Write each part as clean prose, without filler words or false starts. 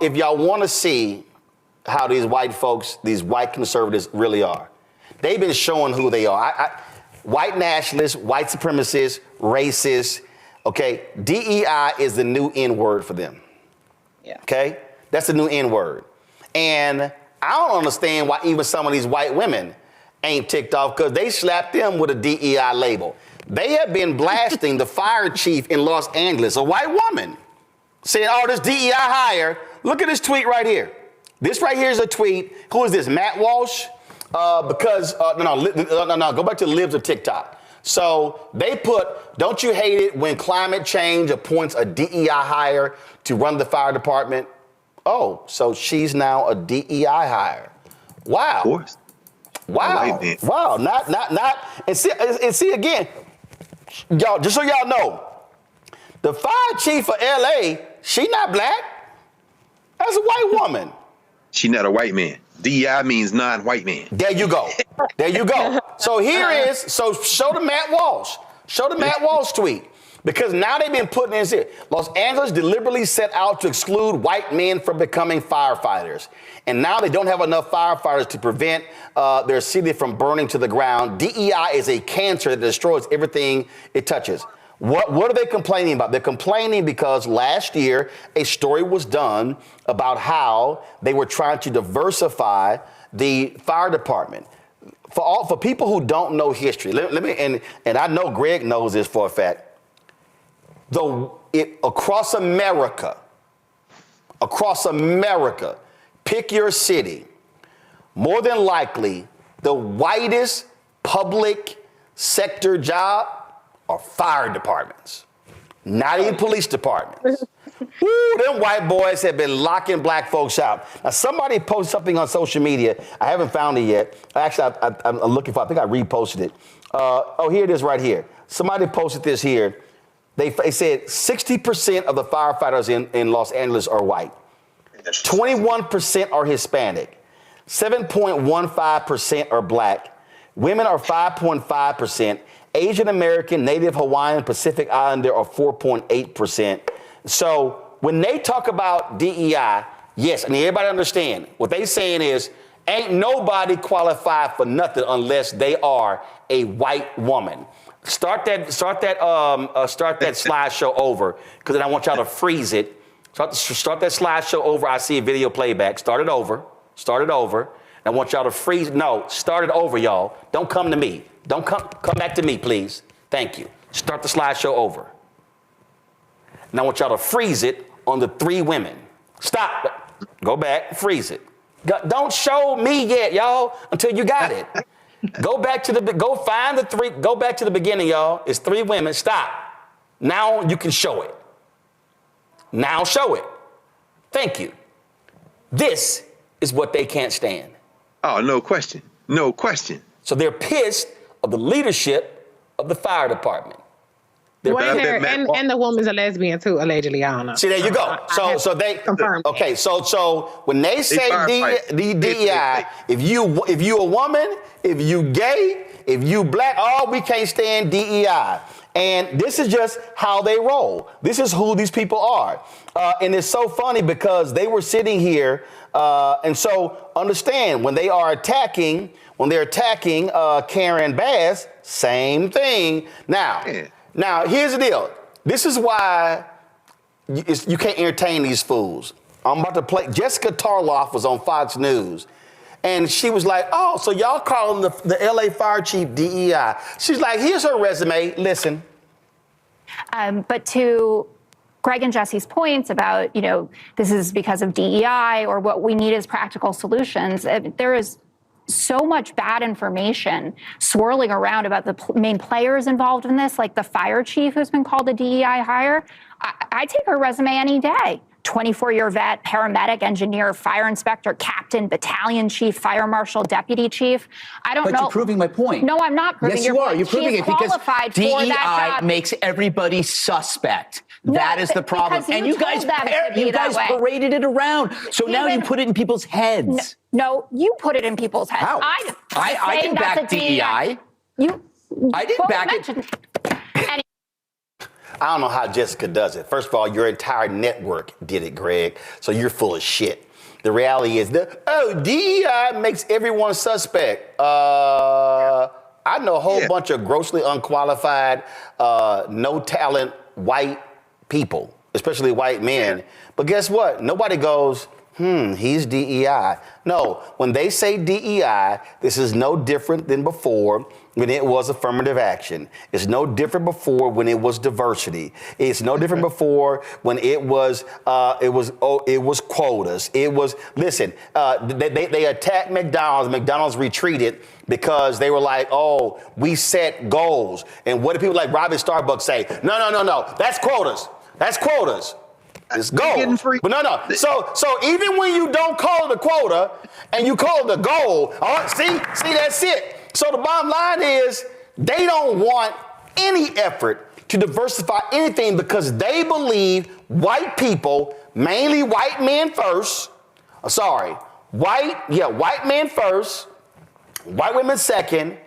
If y'all want to see how these white folks, these white conservatives really are, they've been showing who they are. White nationalists, white supremacists, racists, okay? DEI is the new N-word for them. Yeah. Okay? That's the new N-word. And I don't understand why even some of these white women ain't ticked off, because they slapped them with a DEI label. They have been blasting the fire chief in Los Angeles, a white woman, saying, oh, this DEI hire. Look at this tweet right here. This right here is a tweet. Who is this, Matt Walsh? Go back to Libs of TikTok. So they put, don't you hate it when climate change appoints a DEI hire to run the fire department? Oh, so she's now a DEI hire. Wow. Of course. Wow. Wow. Not. And see again, y'all, just so y'all know, the fire chief of LA, she not black. That's a white woman. She not a white man. DEI means non-white man. There you go. There you go. So so show the Matt Walsh. Show the Matt Walsh tweet. Because now they've been putting in here. Los Angeles deliberately set out to exclude white men from becoming firefighters. And now they don't have enough firefighters to prevent their city from burning to the ground. DEI is a cancer that destroys everything it touches. What are they complaining about? They're complaining because last year a story was done about how they were trying to diversify the fire department. For people who don't know history, let me and I know Greg knows this for a fact. Across America, pick your city. More than likely, the whitest public sector job are fire departments, not even police departments. Woo, them white boys have been locking black folks out. Now, somebody posted something on social media. I haven't found it yet. Actually, I'm looking for it. I think I reposted it. Here it is right here. Somebody posted this here. They said 60% of the firefighters in Los Angeles are white. 21% are Hispanic. 7.15% are black. Women are 5.5%. Asian American, Native Hawaiian, Pacific Islander are 4.8%. So when they talk about DEI, yes, and everybody understand, what they saying is, ain't nobody qualified for nothing unless they are a white woman. Start that slideshow over, because then I want y'all to freeze it. Start that slideshow over. I see a video playback. Start it over. I want y'all to freeze. No, start it over, y'all. Don't come to me. Don't come back to me, please. Thank you. Start the slideshow over. And I want y'all to freeze it on the three women. Stop. Go back. Freeze it. Don't show me yet, y'all, until you got it. Go back to find the three. Go back to the beginning, y'all. It's three women. Stop. Now you can show it. Now show it. Thank you. This is what they can't stand. Oh, no question. No question. So they're pissed of the leadership of the fire department. And the woman's a lesbian too, allegedly. I don't know. See, there you go. So they confirmed. Okay, so when they say DEI, if you a woman, if you gay, if you black, we can't stand DEI. And this is just how they roll. This is who these people are. And it's so funny because they were sitting here, and so understand when they're attacking Karen Bass, same thing. Now, here's the deal. This is why you can't entertain these fools. I'm about to play. Jessica Tarloff was on Fox News, and she was like, oh, so y'all calling the LA fire chief DEI. She's like, here's her resume. Listen. But to Greg and Jesse's points about, this is because of DEI or what we need is practical solutions, there is so much bad information swirling around about the main players involved in this, like the fire chief who's been called a DEI hire. I take her resume any day. 24-year vet, paramedic, engineer, fire inspector, captain, battalion chief, fire marshal, deputy chief. I don't know. But you're proving my point. No, I'm not proving your point. You're proving it because DEI makes everybody suspect. No, that is the problem. And you guys paraded it around. So now you put it in people's heads. No, you put it in people's heads. How? I didn't back DEI. I didn't back it. I don't know how Jessica does it. First of all, your entire network did it, Greg. So you're full of shit. The reality is DEI makes everyone suspect. I know a whole bunch of grossly unqualified, no talent white people, especially white men. But guess what? Nobody goes, he's DEI. No, when they say DEI, this is no different than before when it was affirmative action. It's no different before when it was diversity. It's no different before when it was quotas. It was, listen, they attacked McDonald's. McDonald's retreated because they were like, oh, we set goals. And what do people like Robin Starbucks say? No, that's quotas. That's quotas. It's goals. But no. So even when you don't call it a quota and you call it a goal, see, that's it. So the bottom line is they don't want any effort to diversify anything because they believe white people, mainly white men first, white men first, white women second,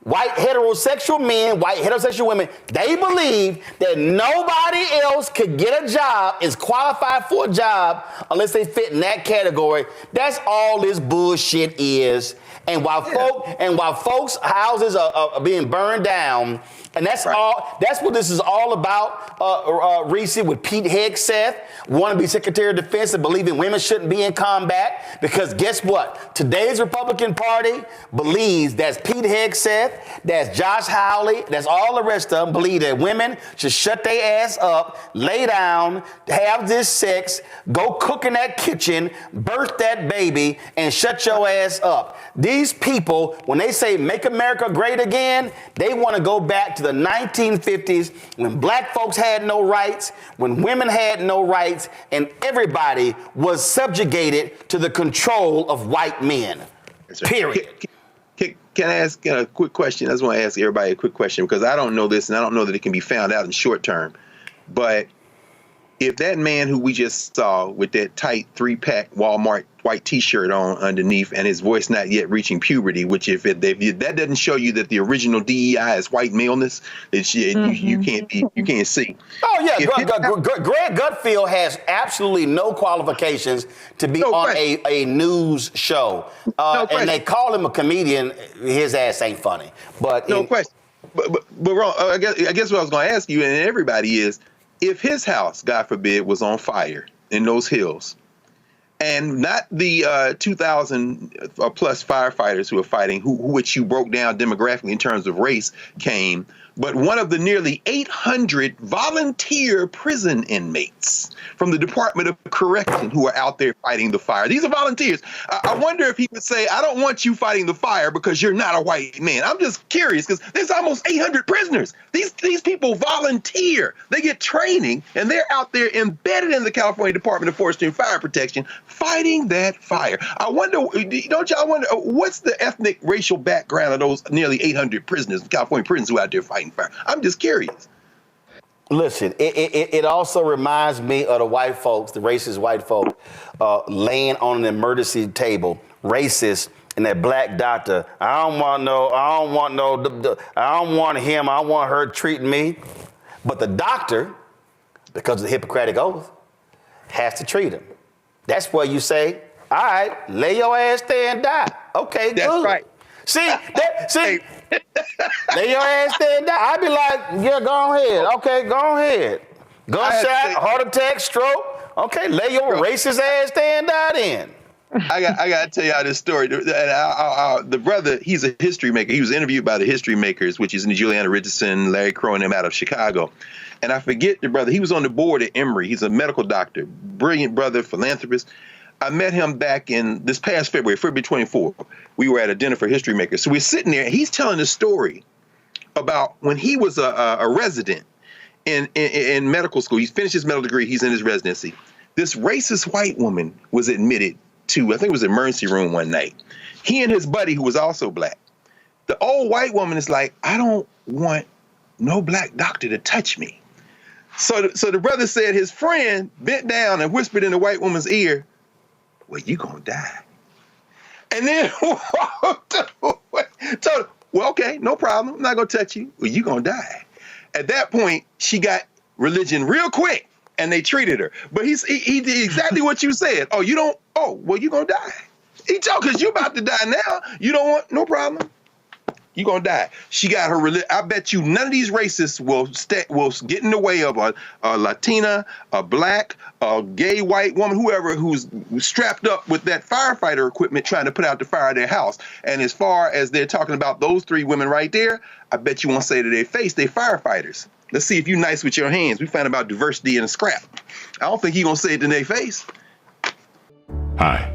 white heterosexual men, white heterosexual women, they believe that nobody else could get a job, is qualified for a job, unless they fit in that category. That's all this bullshit is. And while folks' houses are being burned down, and that's what this is all about, Reese, with Pete Hegseth, want to be Secretary of Defense and believing women shouldn't be in combat. Because guess what? Today's Republican Party believes that's Pete Hegseth, that's Josh Hawley, that's all the rest of them believe that women should shut their ass up, lay down, have this sex, go cook in that kitchen, birth that baby, and shut your ass up. These people, when they say make America great again, they want to go back to the 1950s when black folks had no rights, when women had no rights, and everybody was subjugated to the control of white men. Period. Can I ask a quick question? I just want to ask everybody a quick question because I don't know this and I don't know that it can be found out in short term. But if that man who we just saw with that tight 3-pack Walmart white T-shirt on underneath and his voice not yet reaching puberty, which if that doesn't show you that the original DEI is white maleness, you can't see. Oh yeah, Greg Gutfield has absolutely no qualifications to be on a news show, and they call him a comedian. His ass ain't funny, but no question. But wrong. I guess what I was going to ask you and everybody is, if his house, God forbid, was on fire in those hills, and not the 2,000 plus firefighters who are fighting, which you broke down demographically in terms of race, came, but one of the nearly 800 volunteer prison inmates from the Department of Correction who are out there fighting the fire. These are volunteers. I wonder if he would say, I don't want you fighting the fire because you're not a white man. I'm just curious because there's almost 800 prisoners. These people volunteer. They get training and they're out there embedded in the California Department of Forestry and Fire Protection fighting that fire. I wonder, don't y'all wonder, what's the ethnic racial background of those nearly 800 prisoners in California prisons who are out there fighting fire? I'm just curious. Listen, it also reminds me of the white folks, the racist white folk, laying on an emergency table, racist, and that black doctor. I don't want him. I want her treating me. But the doctor, because of the Hippocratic Oath, has to treat him. That's where you say, all right, lay your ass there and die. Okay, that's good. right. See, lay your ass there and die. I'd be like, yeah, go ahead. Okay, go ahead. Gunshot, heart attack, stroke. Okay, lay your racist ass there and die then. I got to tell y'all this story. The brother, he's a history maker. He was interviewed by the History Makers, which is Juliana Richardson, Larry Crow, and them out of Chicago. And I forget the brother. He was on the board at Emory. He's a medical doctor, brilliant brother, philanthropist. I met him back in this past February 24th. We were at a dinner for History Makers. So we're sitting there, and he's telling a story about when he was a resident in medical school. He finished his medical degree. He's in his residency. This racist white woman was admitted to, I think it was emergency room one night. He and his buddy, who was also black. The old white woman is like, I don't want no black doctor to touch me. So the brother said his friend bent down and whispered in the white woman's ear, well, you gonna die. And then told her, well, okay, no problem. I'm not gonna touch you. Well, you gonna die. At that point, she got religion real quick, and they treated her. But he did exactly what you said. Oh, you don't? Oh, well, you gonna die. He told, because you about to die now. You don't want, no problem. You gonna die. She got her religion. I bet you none of these racists will get in the way of a Latina, a black, a gay white woman, whoever who's strapped up with that firefighter equipment trying to put out the fire of their house. And as far as they're talking about those three women right there, I bet you won't say to their face they firefighters. Let's see if you nice with your hands. We find about diversity in a scrap. I don't think he gonna say it to their face. Hi,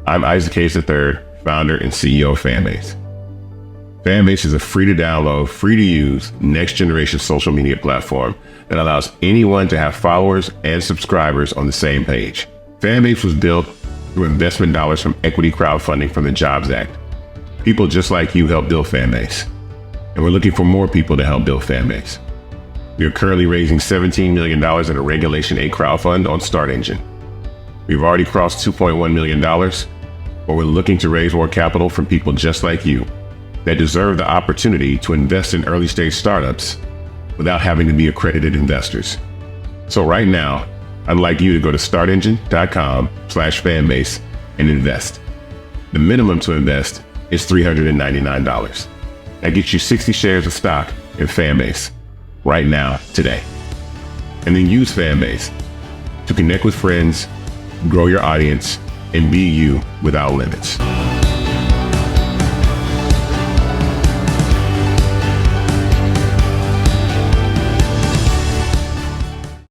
I'm Isaac Hayes III, founder and CEO of Fanbase. Fanbase is a free to download, free to use, next generation social media platform that allows anyone to have followers and subscribers on the same page. Fanbase was built through investment dollars from equity crowdfunding from the Jobs Act. People just like you helped build Fanbase, and we're looking for more people to help build Fanbase. We are currently raising $17 million in a Regulation A crowdfund on Start Engine. We've already crossed $2.1 million, but we're looking to raise more capital from people just like you that deserve the opportunity to invest in early stage startups without having to be accredited investors. So right now, I'd like you to go to startengine.com/fanbase and invest. The minimum to invest is $399. That gets you 60 shares of stock in Fanbase right now, today. And then use Fanbase to connect with friends, grow your audience, and be you without limits.